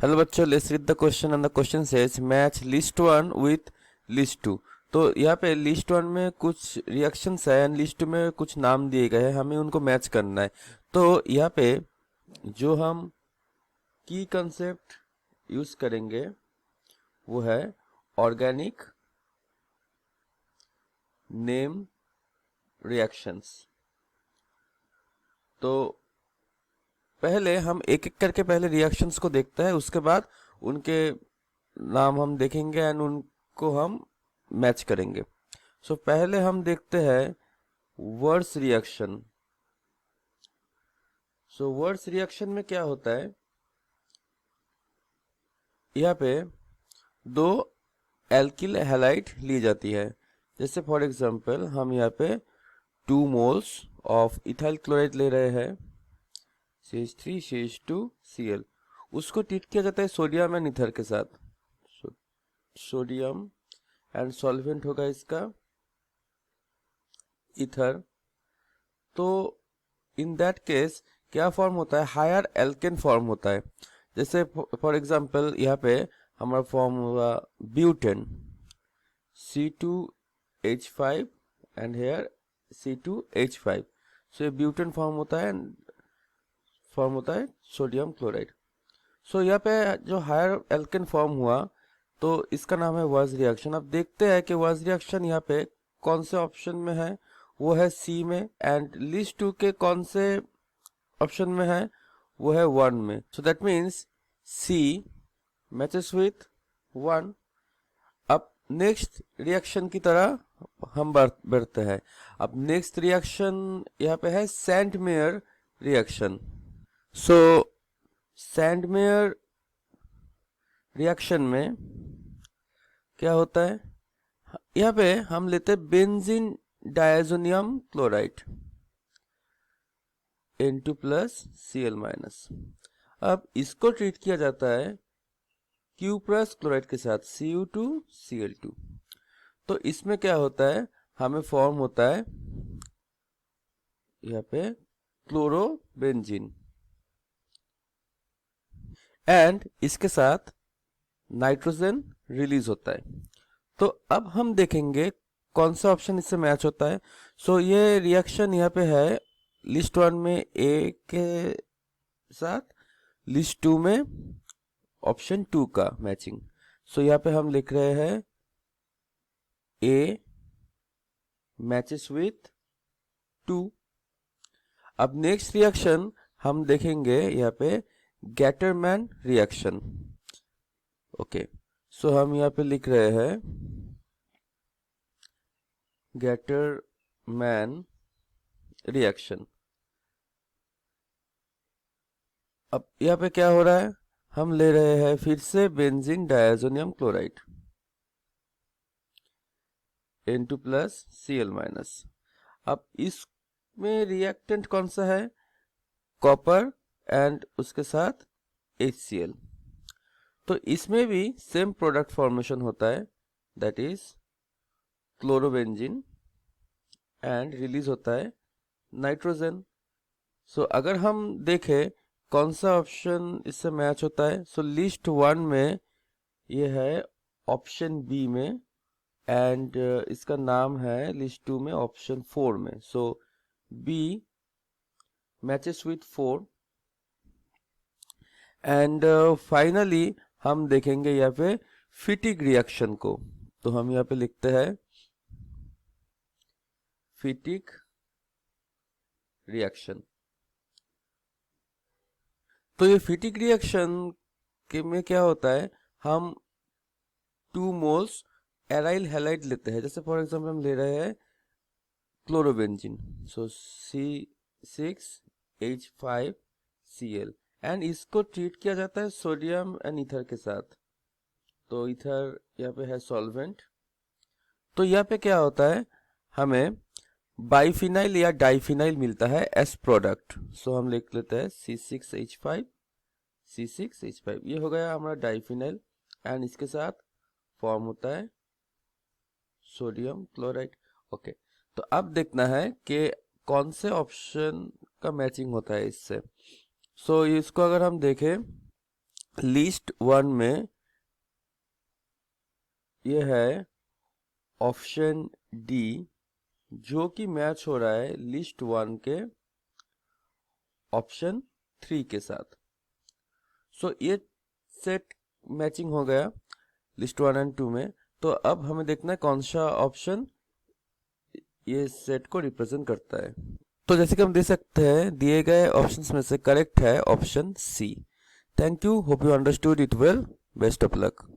Hello बच्चों, let's read the question and the question says match list one with list two. तो यहाँ पे list one में कुछ रिएक्शंस है एंड लिस्ट टू में कुछ नाम दिए गए हैं, हमें उनको मैच करना है। तो यहाँ पे जो हम की कंसेप्ट यूज करेंगे वो है ऑर्गेनिक नेम रिएक्शंस। तो पहले हम एक एक करके पहले रिएक्शंस को देखते हैं, उसके बाद उनके नाम हम देखेंगे एंड उनको हम मैच करेंगे। सो पहले हम देखते हैं वर्ड्स रिएक्शन। सो वर्ड्स रिएक्शन में क्या होता है, यहाँ पे दो एल्किल हैलाइड ली जाती है। जैसे फॉर एग्जांपल हम यहाँ पे 2 मोल्स ऑफ इथाइल क्लोराइड ले रहे हैं, CH3 CH2 Cl। उसको ट्रीट किया जाता है सोडियम एंड ईथर के साथ। सोडियम एंड सॉल्वेंट होगा इसका ईथर। तो इन दैट केस क्या फॉर्म होता है, हायर एल्केन फॉर्म होता है। जैसे फॉर एग्जांपल यहाँ पे हमारा फॉर्म हुआ butane, C2H5 and hair C2H5। सो ये ब्यूटेन फॉर्म होता है, फॉर्म होता है सोडियम क्लोराइड। सो यहाँ पे जो हायर एल्केन फॉर्म हुआ तो इसका नाम है वर्ज रिएक्शन। अब देखते हैं कि वर्ज रिएक्शन यहाँ पे कौन से ऑप्शन में है, वो है सी में, एंड लिस्ट टू के कौन से ऑप्शन में है, वो है 1 में। So that means C matches with 1। अब नेक्स्ट रिएक्शन की तरह हम बढ़ते हैं। अब नेक्स्ट रिएक्शन यहाँ पे है सैंडमेयर रिएक्शन। सो सैंडमेयर रिएक्शन में क्या होता है, यहाँ पे हम लेते हैं benzene diazonium chloride N2 plus Cl minus. अब इसको ट्रीट किया जाता है Q प्लस क्लोराइड के साथ Cu2 Cl2। तो इसमें क्या होता है, हमें फॉर्म होता है यहाँ पे क्लोरोबेंजीन एंड इसके साथ नाइट्रोजन रिलीज होता है। तो अब हम देखेंगे कौन सा ऑप्शन इससे मैच होता है। सो ये रिएक्शन यहाँ पे है लिस्ट वन में ए के साथ, लिस्ट टू में ऑप्शन 2 का मैचिंग। सो यहाँ पे हम लिख रहे हैं ए मैचेस विथ 2। अब नेक्स्ट रिएक्शन हम देखेंगे यहाँ पे गैटरमैन रिएक्शन। ओके, सो हम यहाँ पे लिख रहे हैं गैटरमैन रिएक्शन। अब यहाँ पे क्या हो रहा है, हम ले रहे हैं फिर से benzene diazonium chloride N2 plus Cl minus. अब इसमें रिएक्टेंट कौन सा है, कॉपर एंड उसके साथ HCl। तो इसमें भी सेम प्रोडक्ट फॉर्मेशन होता है, that is chlorobenzene and release होता है नाइट्रोजन। सो अगर हम देखें कौन सा ऑप्शन इससे मैच होता है, सो लिस्ट 1 में ये है ऑप्शन बी में, एंड इसका नाम है लिस्ट 2 में ऑप्शन 4 में। So B matches with 4 and finally हम देखेंगे यहाँ पे फिटिक रिएक्शन को। तो हम यहाँ पे लिखते हैं फिटिक रिएक्शन। तो ये फिटिक रिएक्शन के में क्या होता है, हम 2 मोल्स एराइल हैलाइड लेते हैं। जैसे फॉर एग्जांपल हम ले रहे हैं क्लोरोबेंजीन, सो C6H5Cl एंड इसको ट्रीट किया जाता है सोडियम एंड ईथर के साथ। तो ईथर यहाँ पे है सॉल्वेंट। तो यहाँ पे क्या होता है, हमें बाइफिनाइल या डाइफिनाइल मिलता है एस प्रोडक्ट। सो हम लिख लेते हैं C6H5, ये हो गया हमारा डाइफिनाइल एंड इसके साथ फॉर्म होता है सोडियम क्लोराइड। ओके, तो अब देखना है कि कौन से ऑप्शन का मैचिंग होता है इससे। सो इसको अगर हम देखें लिस्ट वन में ये है ऑप्शन डी, जो कि मैच हो रहा है लिस्ट वन के ऑप्शन 3 के साथ। सो ये सेट मैचिंग हो गया लिस्ट 1 एंड 2 में। तो अब हमें देखना है कौन सा ऑप्शन ये सेट को रिप्रेजेंट करता है। तो जैसे कि हम देख सकते हैं दिए गए ऑप्शंस में से करेक्ट है option C. Thank you, hope you understood it well, best of luck.